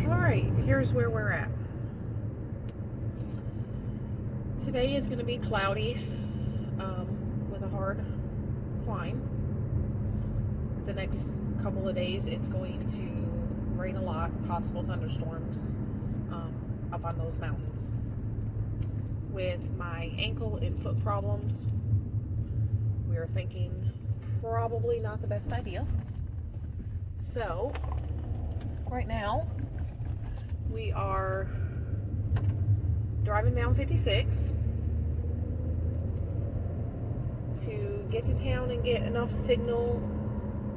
Alright, here's where we're at. Today is going to be cloudy with a hard climb. The next couple of days it's going to rain a lot, possible thunderstorms up on those mountains. With my ankle and foot problems, we are thinking probably not the best idea. So, right now, we are driving down 56 to get to town and get enough signal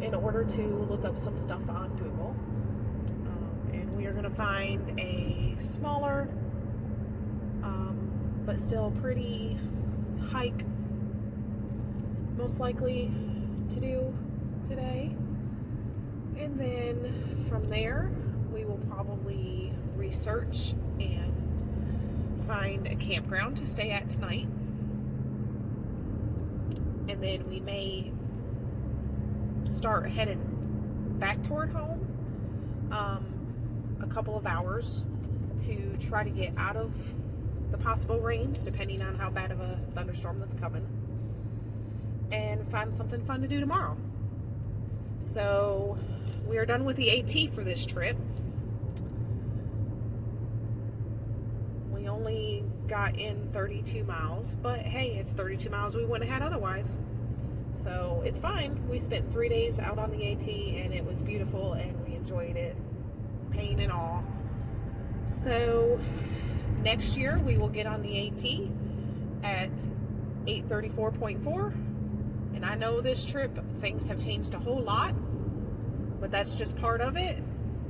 in order to look up some stuff on Google. And we are going to find a smaller, but still pretty hike, most likely to do today. And then from there, we will probably research and find a campground to stay at tonight. And then we may start heading back toward home a couple of hours to try to get out of the possible rains, depending on how bad of a thunderstorm that's coming, and find something fun to do tomorrow. So we are done with the AT for this trip. We only got in 32 miles, but hey, it's 32 miles we wouldn't have had otherwise. So it's fine. We spent 3 days out on the AT and it was beautiful and we enjoyed it, pain and all. So next year we will get on the AT at 834.4. And I know this trip, things have changed a whole lot, but that's just part of it.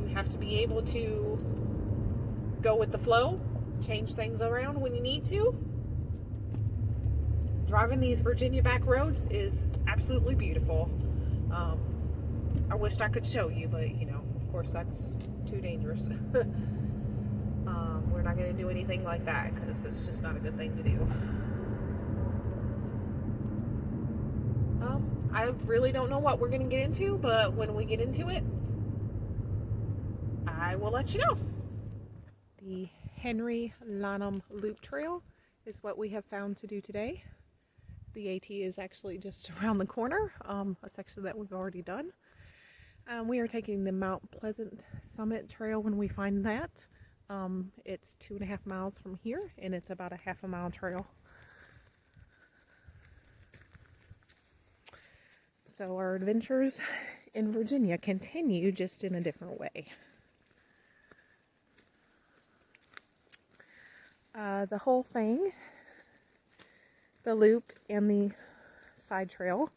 You have to be able to go with the flow, change things around when you need to. Driving these Virginia back roads is absolutely beautiful. I wished I could show you, but of course that's too dangerous. We're not going to do anything like that because it's just not a good thing to do. I really don't know what we're going to get into, but when we get into it, I will let you know. The Henry Lanum Loop Trail is what we have found to do today. The AT is actually just around the corner, a section that we've already done. We are taking the Mount Pleasant Summit Trail when we find that. It's 2.5 miles from here, and it's about a half a mile trail. So our adventures in Virginia continue, just in a different way. The whole thing, the loop and the side trail,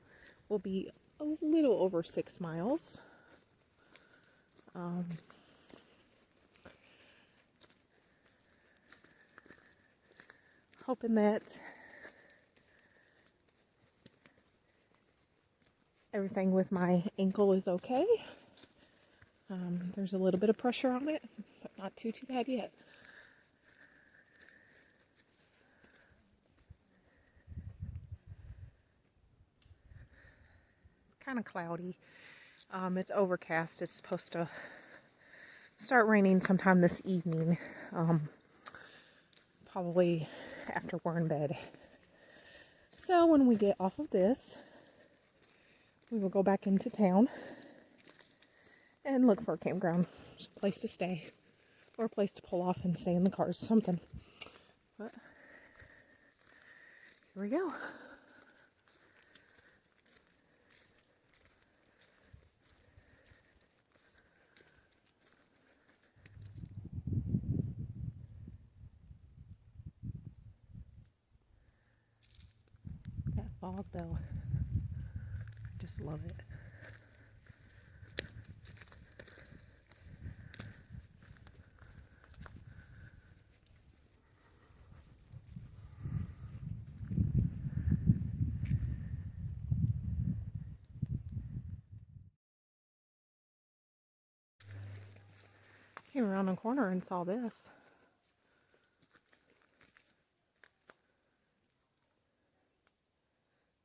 will be a little over 6 miles. Hoping that everything with my ankle is okay. There's a little bit of pressure on it, but not too bad yet. It's kind of cloudy. It's overcast. It's supposed to start raining sometime this evening, probably after we're in bed. So when we get off of this, we will go back into town and look for a campground, just a place to stay, or a place to pull off and stay in the cars, something. But here we go. That fog, though, I just love it. Came around the corner and saw this.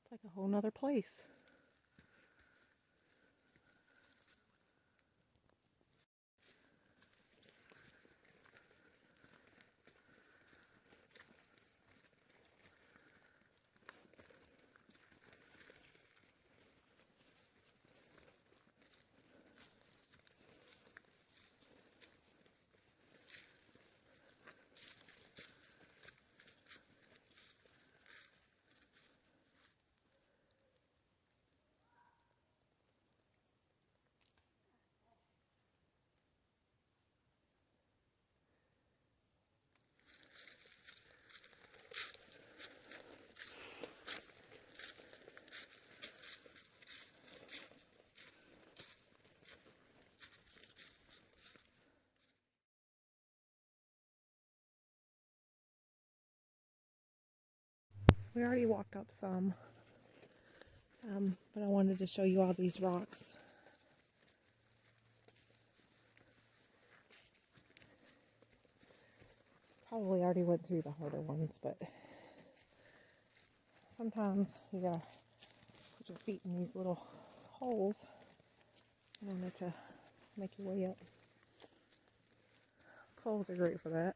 It's like a whole nother place. We already walked up some, but I wanted to show you all these rocks. Probably already went through the harder ones, but sometimes you gotta put your feet in these little holes in order to make your way up. Poles are great for that.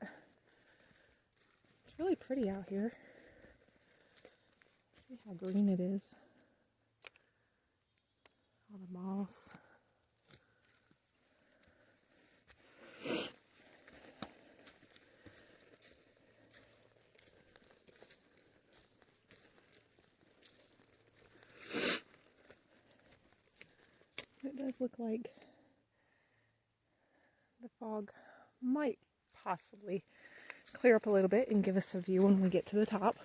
It's really pretty out here. See how green it is. All the moss. It does look like the fog might possibly clear up a little bit and give us a view when we get to the top.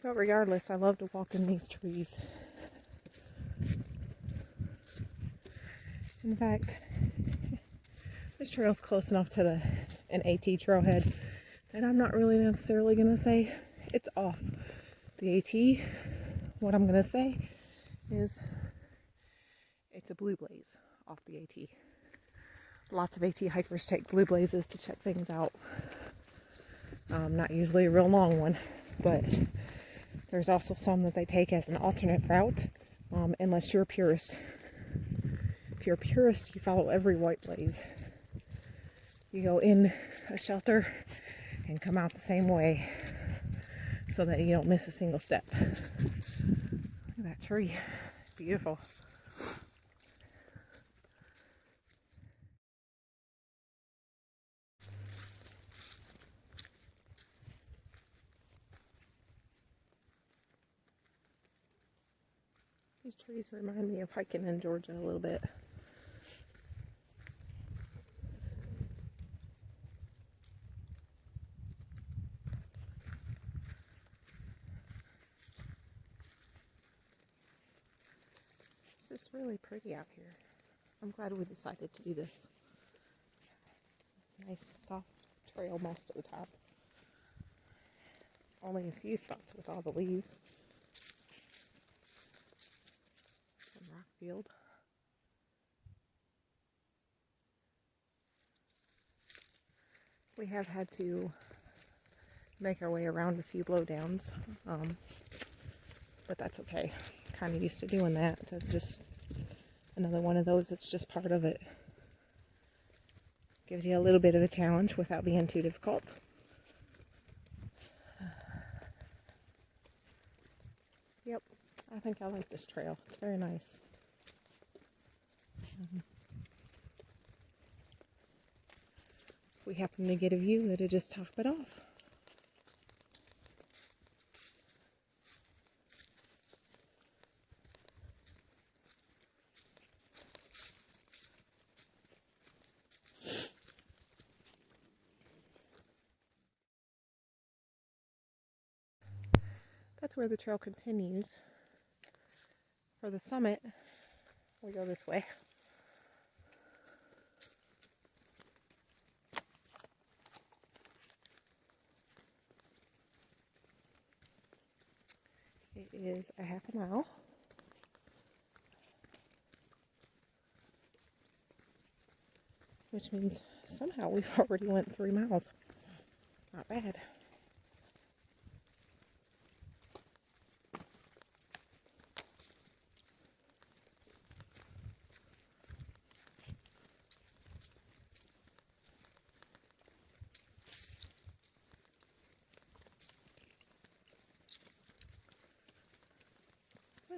But regardless, I love to walk in these trees. In fact, this trail's close enough to an AT trailhead that I'm not really necessarily going to say it's off the AT. What I'm going to say is it's a blue blaze off the AT. Lots of AT hikers take blue blazes to check things out. Not usually a real long one, but there's also some that they take as an alternate route, unless you're a purist. If you're a purist, you follow every white blaze. You go in a shelter and come out the same way so that you don't miss a single step. Look at that tree. Beautiful. These trees remind me of hiking in Georgia a little bit. It's just really pretty out here. I'm glad we decided to do this. Nice soft trail most of the time. Only a few spots with all the leaves. Some rock field. We have had to make our way around a few blowdowns, but that's okay. Kind of used to doing that. Just another one of those that's just part of it. Gives you a little bit of a challenge without being too difficult. Yep, I think I like this trail. It's very nice. If we happen to get a view, it'll just top it off. That's where the trail continues. For the summit, we go this way. It is a half a mile. Which means somehow we've already went 3 miles. Not bad.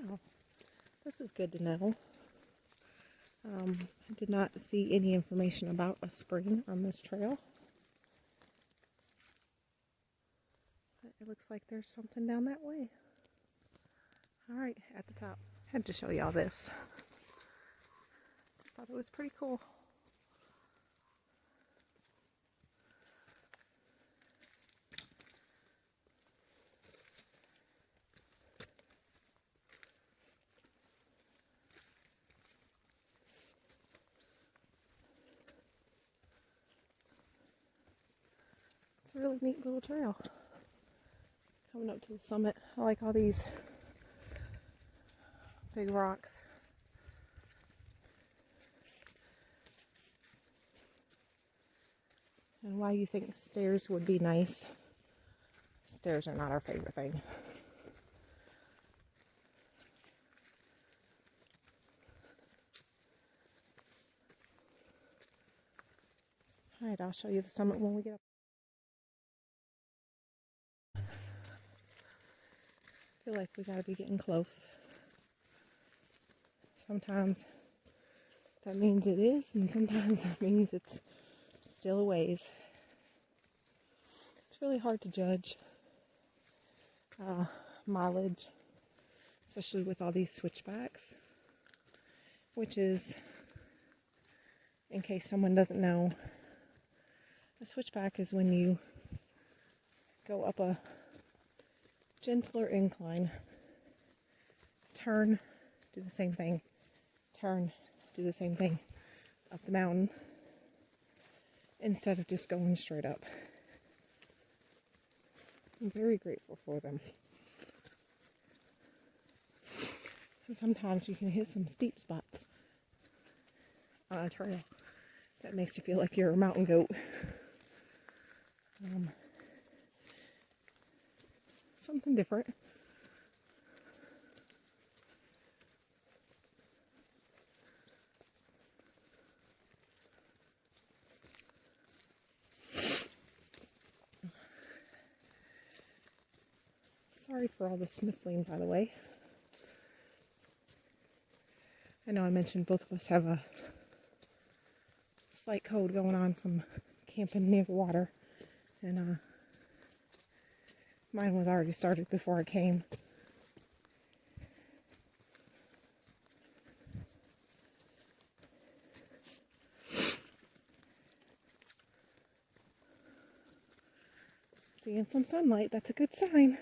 Well, this is good to know. I did not see any information about a spring on this trail. But it looks like there's something down that way. Alright, at the top. Had to show y'all this. Just thought it was pretty cool. It's a really neat little trail. Coming up to the summit. I like all these big rocks. And why you think stairs would be nice. Stairs are not our favorite thing. Alright, I'll show you the summit when we get up. I feel like we gotta be getting close. Sometimes that means it is, and sometimes that means it's still a ways. It's really hard to judge mileage, especially with all these switchbacks, which is, in case someone doesn't know, a switchback is when you go up a gentler incline, turn, do the same thing, turn, do the same thing up the mountain instead of just going straight up. I'm very grateful for them. And sometimes you can hit some steep spots on a trail that makes you feel like you're a mountain goat. Something different. Sorry for all the sniffling, by the way. I know I mentioned both of us have a slight cold going on from camping near the water, and mine was already started before I came. Seeing some sunlight, that's a good sign.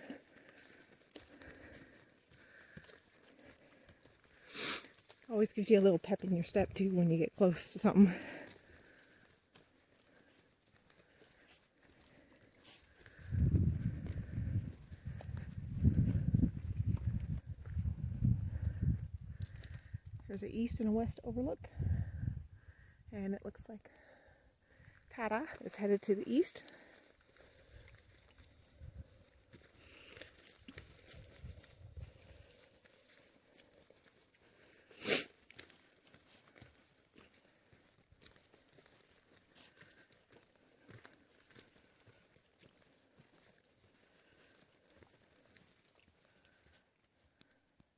Always gives you a little pep in your step too when you get close to something. There's an east and a west overlook, and it looks like Tata is headed to the east.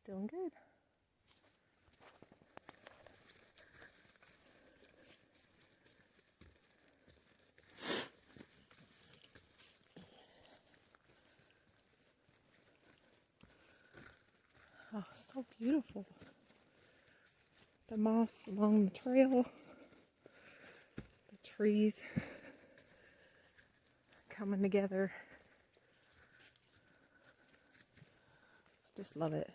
Doing good. Oh, so beautiful. The moss along the trail, the trees coming together. Just love it.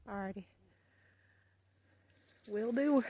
Alrighty. Will do.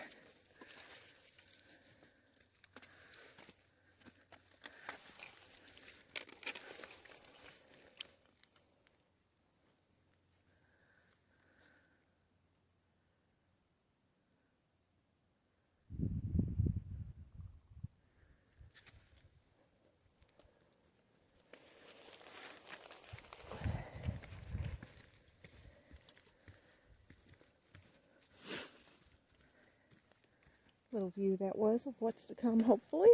Little view that was of what's to come, hopefully.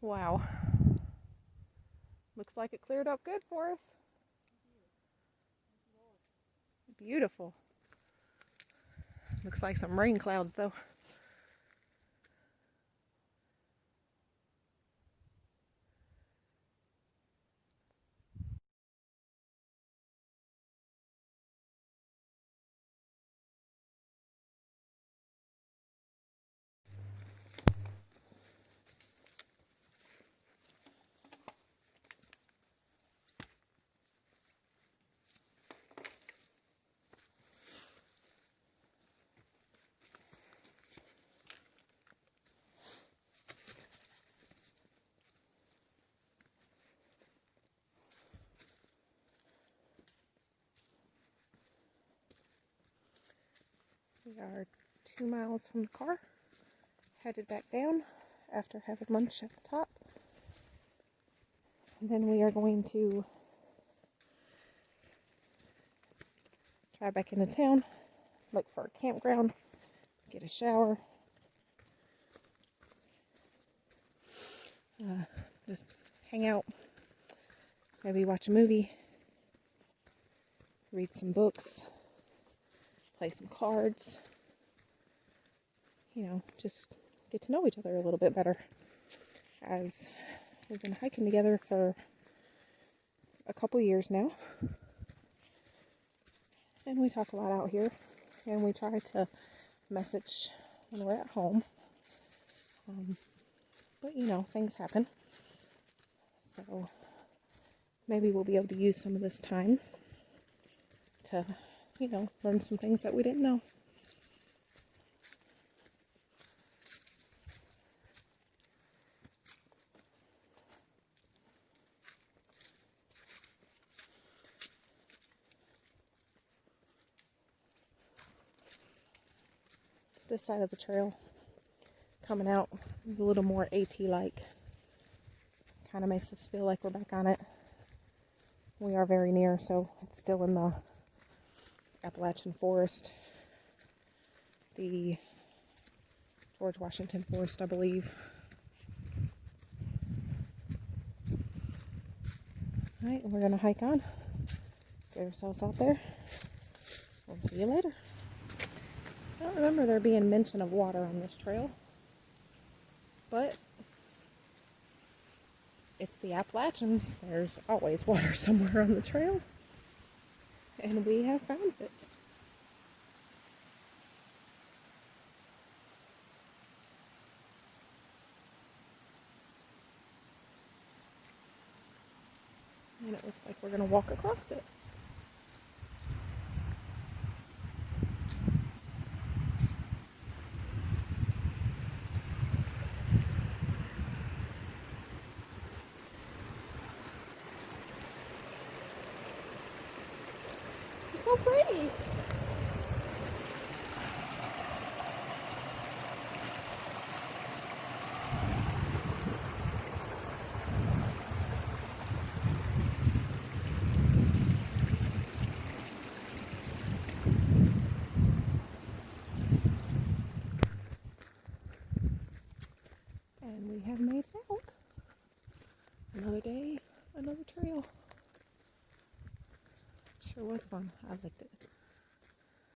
Wow. Looks like it cleared up good for us. Beautiful. Looks like some rain clouds though. We are 2 miles from the car, headed back down after having lunch at the top. And then we are going to drive back into town, look for a campground, get a shower, just hang out, maybe watch a movie, read some books, play some cards, just get to know each other a little bit better, as we've been hiking together for a couple years now, and we talk a lot out here, and we try to message when we're at home, but things happen, so maybe we'll be able to use some of this time to learn some things that we didn't know. This side of the trail coming out is a little more AT-like. Kind of makes us feel like we're back on it. We are very near, so it's still in the Appalachian Forest. The George Washington Forest, I believe. Alright, we're going to hike on. Get ourselves out there. We'll see you later. I don't remember there being mention of water on this trail, but it's the Appalachians. There's always water somewhere on the trail, and we have found it. And it looks like we're going to walk across it. It's so pretty. And we have made it out. Another day, another trail. Sure was fun. I liked it.